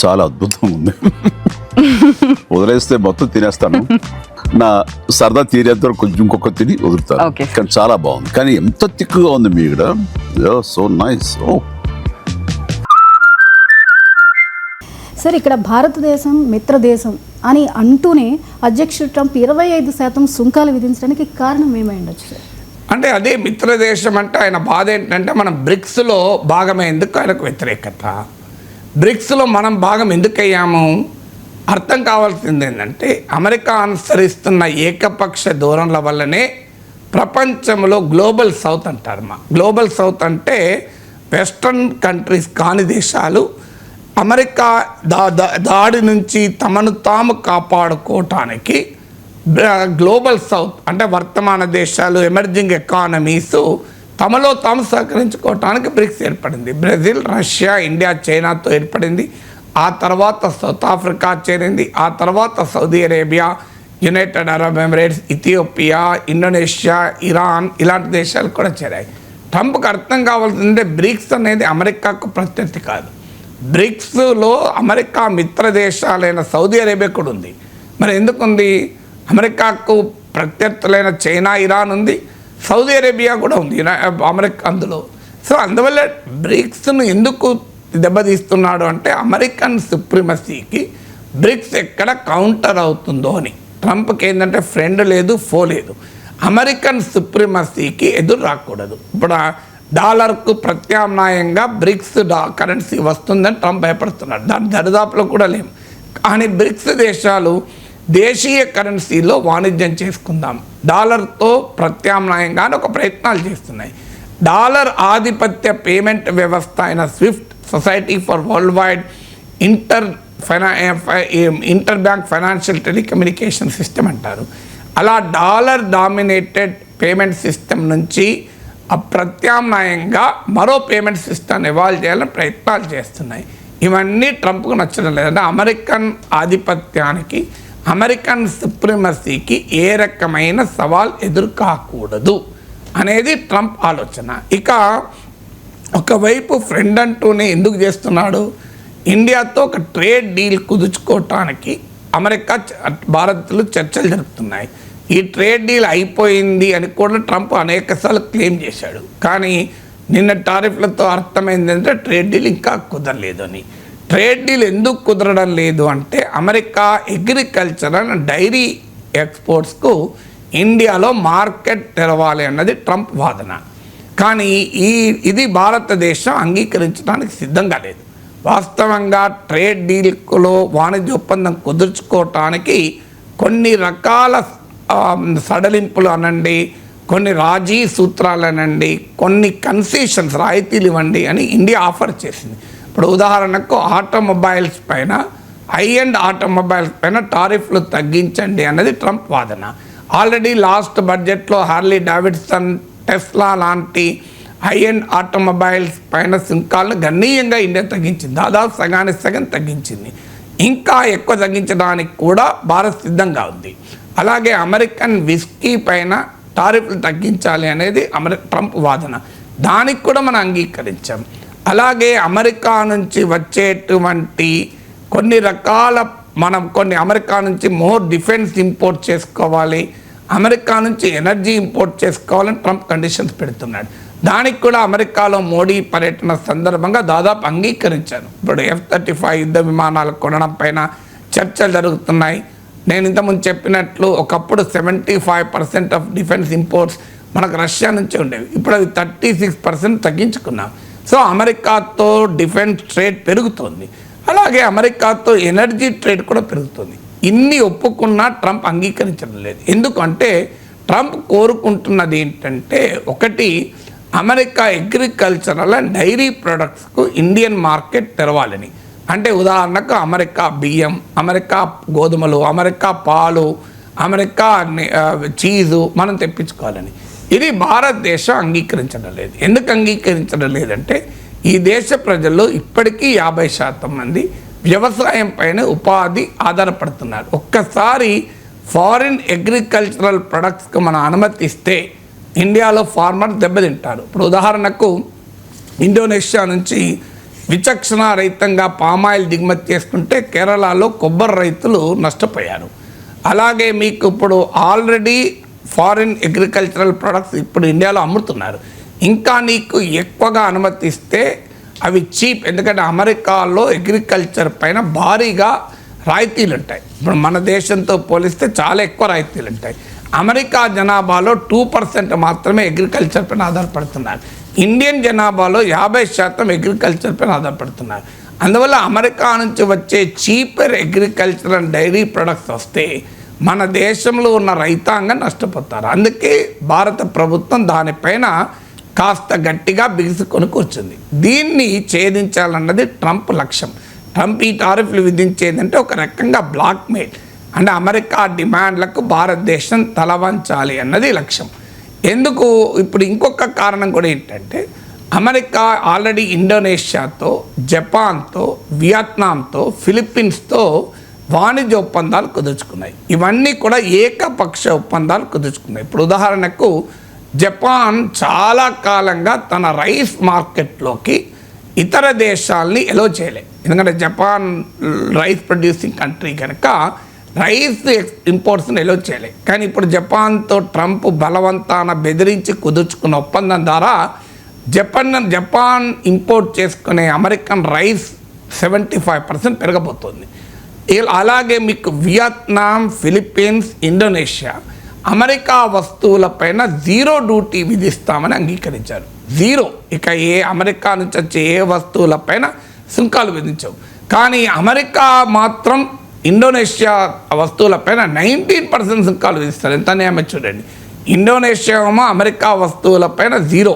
చాలా అద్భుతంగా ఉంది. వదిలేస్తే మొత్తం తినేస్తాను, నా సరదా తీరేంత వరకు కొంచెం ఇంకొక తిని వదులుతాను. Okay. కానీ చాలా బాగుంది. కానీ ఎంత తిక్కుగా ఉంది మీ ఇక్కడ. So nice. సార్, ఇక్కడ భారతదేశం మిత్రదేశం అని అంటూనే అధ్యక్షుడు ట్రంప్ 25% సుంకాలు విధించడానికి కారణం ఏమై ఉండొచ్చు సార్? అంటే అదే మిత్రదేశం అంటే ఆయన బాధ ఏంటంటే మనం బ్రిక్స్లో భాగమయ్యేందుకు ఆయనకు వ్యతిరేకత. బ్రిక్స్లో మనం భాగం ఎందుకు అయ్యాము అర్థం కావాల్సింది ఏంటంటే అమెరికా అనుసరిస్తున్న ఏకపక్ష ధోరణుల వల్లనే ప్రపంచంలో గ్లోబల్ సౌత్ అంటారు. గ్లోబల్ సౌత్ అంటే వెస్ట్రన్ కంట్రీస్ కాని దేశాలు అమెరికా దాడి నుంచి తమను తాము కాపాడుకోవటానికి గ్లోబల్ సౌత్ అంటే వర్తమాన దేశాలు, ఎమర్జింగ్ ఎకానమీస్ తమలో తాము సహకరించుకోవటానికి బ్రిక్స్ ఏర్పడింది. బ్రెజిల్, రష్యా, ఇండియా, చైనాతో ఏర్పడింది. ఆ తర్వాత సౌత్ ఆఫ్రికా చేరింది. ఆ తర్వాత Saudi Arabia, United Arab Emirates, Ethiopia, Indonesia, Iran ఇలాంటి దేశాలు కూడా చేరాయి. ట్రంప్కి అర్థం కావాల్సిందే బ్రిక్స్ అనేది అమెరికాకు ప్రత్యర్థి కాదు. బ్రిక్స్లో అమెరికా మిత్ర దేశాలైన సౌదీ అరేబియా కూడా ఉంది. మరి ఎందుకుంది? అమెరికాకు ప్రత్యర్థులైన చైనా, ఇరాన్ ఉంది, సౌదీ అరేబియా కూడా ఉంది అమెరికా అందులో. సో అందువల్ల బ్రిక్స్ను ఎందుకు దెబ్బతీస్తున్నాడు అంటే అమెరికన్ సుప్రిమసీకి బ్రిక్స్ ఎక్కడ కౌంటర్ అవుతుందో అని. ట్రంప్కి ఏంటంటే ఫ్రెండ్ లేదు, ఫో లేదు. అమెరికన్ సుప్రిమసీకి ఎదురు రాకూడదు. ఇప్పుడు డాలర్కు ప్రత్యామ్నాయంగా బ్రిక్స్ కరెన్సీ వస్తుందని ట్రంప్ భయపడుతున్నాడు. దాని దరిదాపులో కూడా లేము. కానీ బ్రిక్స్ దేశాలు దేశీయ కరెన్సీలో వాణిజ్యం చేసుకుందాం, డాలర్తో ప్రత్యామ్నాయంగా ఒక ప్రయత్నాలు చేస్తున్నాయి. డాలర్ ఆధిపత్య పేమెంట్ వ్యవస్థ అయిన Swift, society for world wide inter bank financial telecommunication system అంటారు. అలా డాలర్ డామినేటెడ్ పేమెంట్ సిస్టమ్ నుంచి ప్రత్యామ్నాయంగా మరో పేమెంట్ సిస్టమ్ ఎవాల్వ్ చేయాలని ప్రయత్నాలు చేస్తున్నాయి. ఇవన్నీ ట్రంప్కు నచ్చడం లేదంటే అమెరికన్ ఆధిపత్యానికి, అమెరికన్ సుప్రిమసీకి ఏ రకమైన సవాల్ ఎదుర్కాకూడదు అనేది ట్రంప్ ఆలోచన. ఇక ఒకవైపు ఫ్రెండ్ అంటూనే ఎందుకు చేస్తున్నాడు? ఇండియాతో ఒక ట్రేడ్ డీల్ కుదుర్చుకోవటానికి అమెరికా, భారత్లు చర్చలు జరుపుతున్నాయి. ఈ ట్రేడ్ డీల్ అయిపోయింది అని కూడా ట్రంప్ అనేకసార్లు క్లెయిమ్ చేశాడు. కానీ నిన్న టారిఫ్లతో అర్థమైంది అంటే ట్రేడ్ డీల్ ఇంకా కుదరలేదు అని. ట్రేడ్ డీల్ ఎందుకు కుదరడం లేదు అంటే అమెరికా అగ్రికల్చర్ అండ్ డైరీ ఎక్స్పోర్ట్స్కు ఇండియాలో మార్కెట్ తెరవాలి అన్నది ట్రంప్ వాదన. కానీ ఇది భారతదేశం అంగీకరించడానికి సిద్ధంగా లేదు. వాస్తవంగా ట్రేడ్ డీల్లో వాణిజ్య ఒప్పందం కుదుర్చుకోవటానికి కొన్ని రకాల సడలింపులు అనండి, కొన్ని రాజీ సూత్రాలు అనండి, కొన్ని కన్సెషన్స్, రాయితీలు ఇవ్వండి అని ఇండియా ఆఫర్ చేసింది. ఇప్పుడు ఉదాహరణకు ఆటోమొబైల్స్ పైన, హై ఎండ్ ఆటోమొబైల్స్ పైన టారిఫ్లు తగ్గించండి అన్నది ట్రంప్ వాదన. ఆల్రెడీ లాస్ట్ బడ్జెట్లో హార్లీ డేవిడ్సన్, టెస్లా లాంటి హై ఎండ్ ఆటోమొబైల్స్ పైన సుంకాలను గణనీయంగా ఇండియా తగ్గించింది. దాదాపు సగానికి సగం తగ్గించింది. ఇంకా ఎక్కువ తగ్గించడానికి కూడా భారత్ సిద్ధంగా ఉంది. అలాగే అమెరికన్ విస్కీ పైన టారిఫ్లు తగ్గించాలి అనేది ట్రంప్ వాదన. దానికి కూడా మనం అంగీకరించాం. అలాగే అమెరికా నుంచి వచ్చేటువంటి కొన్ని రకాల కొన్ని అమెరికా నుంచి మోర్ డిఫెన్స్ ఇంపోర్ట్ చేసుకోవాలి, అమెరికా నుంచి ఎనర్జీ ఇంపోర్ట్ చేసుకోవాలని ట్రంప్ కండిషన్స్ పెడుతున్నాడు. దానికి కూడా అమెరికాలో మోడీ పర్యటన సందర్భంగా దాదాపు అంగీకరించాను. ఇప్పుడు F-35 యుద్ధ విమానాలు కొనడం పైన చర్చలు జరుగుతున్నాయి. నేను ఇంతకుముందు చెప్పినట్లు ఒకప్పుడు 75% ఆఫ్ డిఫెన్స్ ఇంపోర్ట్స్ మనకు రష్యా నుంచే ఉండేవి. ఇప్పుడు అది 36% తగ్గించుకున్నాం. సో అమెరికాతో డిఫెన్స్ ట్రేడ్ పెరుగుతుంది. అలాగే అమెరికాతో ఎనర్జీ ట్రేడ్ కూడా పెరుగుతుంది. ఇన్ని ఒప్పుకున్నా ట్రంప్ అంగీకరించడం లేదు. ఎందుకంటే ట్రంప్ కోరుకుంటున్నది ఏంటంటే, ఒకటి, అమెరికా అగ్రికల్చరల్ అండ్ డైరీ ప్రొడక్ట్స్కు ఇండియన్ మార్కెట్ తెరవాలని. అంటే ఉదాహరణకు అమెరికా బియ్యం, అమెరికా గోధుమలు, అమెరికా పాలు, అమెరికా చీజు మనం తెప్పించుకోవాలని. ఇది భారతదేశం అంగీకరించడం లేదు. ఎందుకు అంగీకరించడం లేదంటే ఈ దేశ ప్రజల్లో ఇప్పటికీ 50% మంది వ్యవసాయం పైన ఉపాధి ఆధారపడుతున్నారు. ఒక్కసారి ఫారిన్ అగ్రికల్చరల్ ప్రొడక్ట్స్కి మనం అనుమతిస్తే ఇండియాలో ఫార్మర్ దెబ్బతింటారు. ఇప్పుడు ఉదాహరణకు ఇండోనేషియా నుంచి విచక్షణ రహితంగా పామాయిల్ దిగుమతి చేసుకుంటే కేరళలో కొబ్బరి రైతులు నష్టపోయారు. అలాగే మీకు ఇప్పుడు ఆల్రెడీ ఫారిన్ అగ్రికల్చరల్ ప్రొడక్ట్స్ ఇప్పుడు ఇండియాలో అమ్ముతున్నారు. ఇంకా నీకు ఎక్కువగా అనుమతిస్తే అవి చీప్, ఎందుకంటే అమెరికాలో అగ్రికల్చర్ పైన భారీగా రాయితీలు ఉంటాయి. ఇప్పుడు మన దేశంతో పోలిస్తే చాలా ఎక్కువ రాయితీలు ఉంటాయి. అమెరికా జనాభాలో 2% మాత్రమే అగ్రికల్చర్ పైన ఆధారపడుతున్నారు. ఇండియన్ జనాభాలో 50% అగ్రికల్చర్ పైన ఆధారపడుతున్నారు. అందువల్ల అమెరికా నుంచి వచ్చే cheaper agriculture and dairy products వస్తే మన దేశంలో ఉన్న రైతాంగం నష్టపోతారు. అందుకే భారత ప్రభుత్వం దానిపైన కాస్త గట్టిగా బిగుసుకొని కూర్చుంది. దీన్ని ఛేదించాలన్నది ట్రంప్ లక్ష్యం. ట్రంప్ ఈ టారిఫ్లు విధించేదంటే ఒక రకంగా బ్లాక్మెయిల్, అంటే అమెరికా డిమాండ్లకు భారతదేశం తలవంచాలి అన్నది లక్ష్యం. ఎందుకు ఇప్పుడు ఇంకొక కారణం కూడా ఏంటంటే అమెరికా ఆల్రెడీ ఇండోనేషియాతో, జపాన్తో, వియత్నాంతో, ఫిలిప్పీన్స్తో వాణిజ్య ఒప్పందాలు కుదుర్చుకున్నాయి. ఇవన్నీ కూడా ఏకపక్ష ఒప్పందాలు కుదుర్చుకున్నాయి. ఇప్పుడు ఉదాహరణకు జపాన్ చాలా కాలంగా తన రైస్ మార్కెట్లోకి ఇతర దేశాలని ఎలో చేయలేదు. ఎందుకంటే జపాన్ రైస్ ప్రొడ్యూసింగ్ కంట్రీ కనుక రైస్ ఇంపోర్ట్స్ని ఎలో చేయలేదు. కానీ ఇప్పుడు జపాన్తో ట్రంప్ బలవంతాన బెదిరించి కుదుర్చుకున్న ఒప్పందం ద్వారా జపాన్ ఇంపోర్ట్ చేసుకునే అమెరికన్ రైస్ 75% పెరగబోతోంది. అలాగే మీకు వియత్నాం, ఫిలిప్పీన్స్, ఇండోనేషియా అమెరికా వస్తువులపైన 0 డ్యూటీ విధిస్తామని అంగీకరించారు. 0. ఇక అమెరికా నుంచి వచ్చే ఏ వస్తువులపైన సుంకాలు విధించవు. కానీ అమెరికా మాత్రం ఇండోనేషియా వస్తువులపైన 19% సుంకాలు విధిస్తారు. ఎంత అన్యాయమో చూడండి. ఇండోనేషియా ఏమో అమెరికా వస్తువులపైన 0,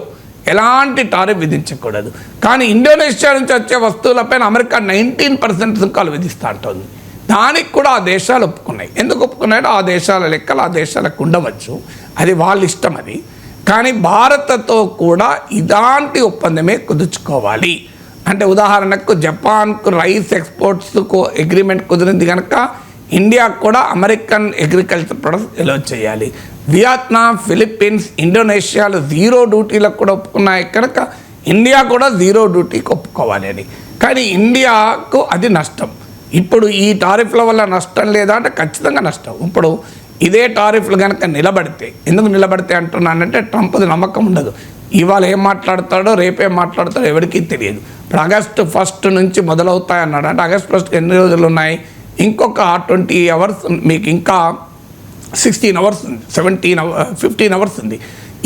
ఎలాంటి టారిఫ్ విధించకూడదు. కానీ ఇండోనేషియా నుంచి వచ్చే వస్తువులపైన అమెరికా 19% సుంకాలు విధిస్తూ ఉంటుంది. దానికి కూడా ఆ దేశాలు ఒప్పుకున్నాయి. ఎందుకు ఒప్పుకున్నాయో ఆ దేశాల లెక్కలు ఆ దేశాలకు ఉండవచ్చు, అది వాళ్ళ ఇష్టం అది. కానీ భారత్తో కూడా ఇలాంటి ఒప్పందమే కుదుర్చుకోవాలి. అంటే ఉదాహరణకు జపాన్కు రైస్ ఎక్స్పోర్ట్స్కు అగ్రిమెంట్ కుదిరింది కనుక ఇండియాకు కూడా అమెరికన్ అగ్రికల్చర్ ప్రొడక్ట్స్ ఎలో చేయాలి. వియత్నాం, ఫిలిప్పీన్స్, ఇండోనేషియాలు 0 డ్యూటీలకు కూడా ఒప్పుకున్నాయి కనుక ఇండియా కూడా 0 డ్యూటీకి ఒప్పుకోవాలి అని. కానీ ఇండియాకు అది నష్టం. ఇప్పుడు ఈ టారిఫ్ల వల్ల నష్టం లేదా అంటే ఖచ్చితంగా నష్టం. ఇప్పుడు ఇదే టారిఫ్లు కనుక నిలబడితే, ఎందుకు నిలబడితే అంటున్నానంటే ట్రంప్ది నమ్మకం ఉండదు. ఇవాళ ఏం మాట్లాడతాడో రేపేం మాట్లాడతాడో ఎవరికీ తెలియదు. ఇప్పుడు August 1 నుంచి మొదలవుతాయన్నాడు. అంటే August 1 ఎన్ని రోజులు ఉన్నాయి? ఇంకొక 20 అవర్స్, మీకు ఇంకా 16 అవర్స్ ఉంది, 15 అవర్స్ ఉంది.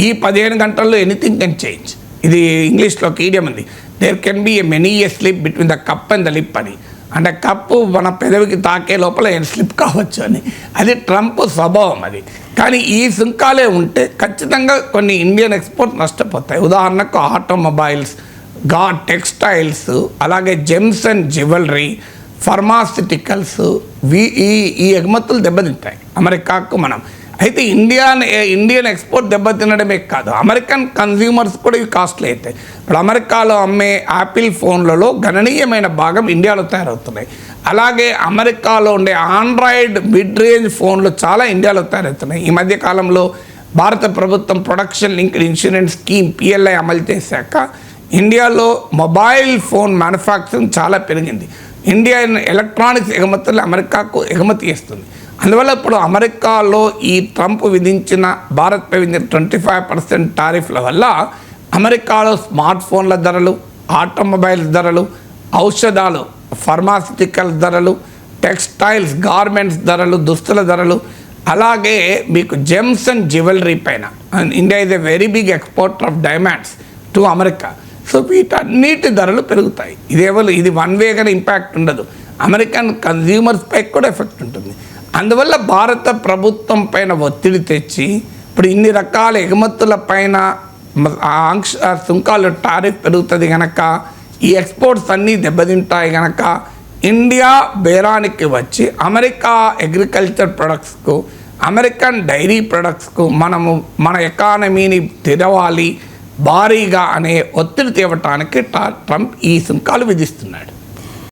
ఈ 15 గంటల్లో ఎనీథింగ్ కెన్ చేంజ్. ఇది ఇంగ్లీష్లో ఒక ఈడియం ఉంది, there can be a many a slip between the cup and the lip అని. అంటే కప్పు మన పెదవికి తాకే లోపల స్లిప్ కావచ్చు అని. అది ట్రంప్ స్వభావం అది. కానీ ఈ సుంకాలే ఉంటే ఖచ్చితంగా కొన్ని ఇండియన్ ఎక్స్పోర్ట్ నష్టపోతాయి. ఉదాహరణకు ఆటోమొబైల్స్, టెక్స్టైల్స్, అలాగే జెమ్స్ అండ్ జ్యువెలరీ, ఫార్మాసిటికల్స్, ఈ ఎగుమతులు దెబ్బతింటాయి అమెరికాకు. మనం అయితే ఇండియన్ ఎక్స్పోర్ట్ దెబ్బతినడమే కాదు, అమెరికన్ కన్జ్యూమర్స్ కూడా ఇవి కాస్ట్లీ అవుతాయి. ఇప్పుడు అమెరికాలో అమ్మే యాపిల్ ఫోన్లలో గణనీయమైన భాగం ఇండియాలో తయారవుతున్నాయి. అలాగే అమెరికాలో ఉండే ఆండ్రాయిడ్ మిడ్ రేంజ్ ఫోన్లు చాలా ఇండియాలో తయారవుతున్నాయి. ఈ మధ్య కాలంలో భారత ప్రభుత్వం production linked insurance scheme PLI అమలు చేశాక ఇండియాలో మొబైల్ ఫోన్ మ్యానుఫ్యాక్చరింగ్ చాలా పెరిగింది. ఇండియన్ ఎలక్ట్రానిక్స్ ఎగుమతులు అమెరికాకు ఎగుమతి చేస్తుంది. అందువల్ల ఇప్పుడు అమెరికాలో ఈ ట్రంప్ విధించిన భారత్పై విధించిన 25% టారిఫ్ల వల్ల అమెరికాలో స్మార్ట్ ఫోన్ల ధరలు, ఆటోమొబైల్స్ ధరలు, ఔషధాలు, ఫార్మాసిటికల్ ధరలు, టెక్స్టైల్స్, గార్మెంట్స్ ధరలు, దుస్తుల ధరలు, అలాగే మీకు జెమ్స్ అండ్ జ్యువెలరీ పైన India is a very big exporter of diamonds to America. So వీటన్నిటి ధరలు పెరుగుతాయి. ఇది వన్ వేగానే ఇంపాక్ట్ ఉండదు, అమెరికన్ కన్జ్యూమర్స్పై కూడా ఎఫెక్ట్ ఉంటుంది. అందువల్ల భారత ప్రభుత్వం పైన ఒత్తిడి తెచ్చి ఇప్పుడు ఇన్ని రకాల ఎగుమతుల పైన సుంకాలు టారిఫ్ పెరుగుతుంది కనుక, ఈ ఎక్స్పోర్ట్స్ అన్నీ దెబ్బతింటాయి కనుక ఇండియా బేరానికి వచ్చి అమెరికా అగ్రికల్చర్ ప్రొడక్ట్స్కు, అమెరికన్ డైరీ ప్రొడక్ట్స్కు మన ఎకానమీని తెరవాలి భారీగా అనే ఒత్తిడి తేవటానికి ట్రంప్ ఈ సుంకాలు విధిస్తున్నాడు.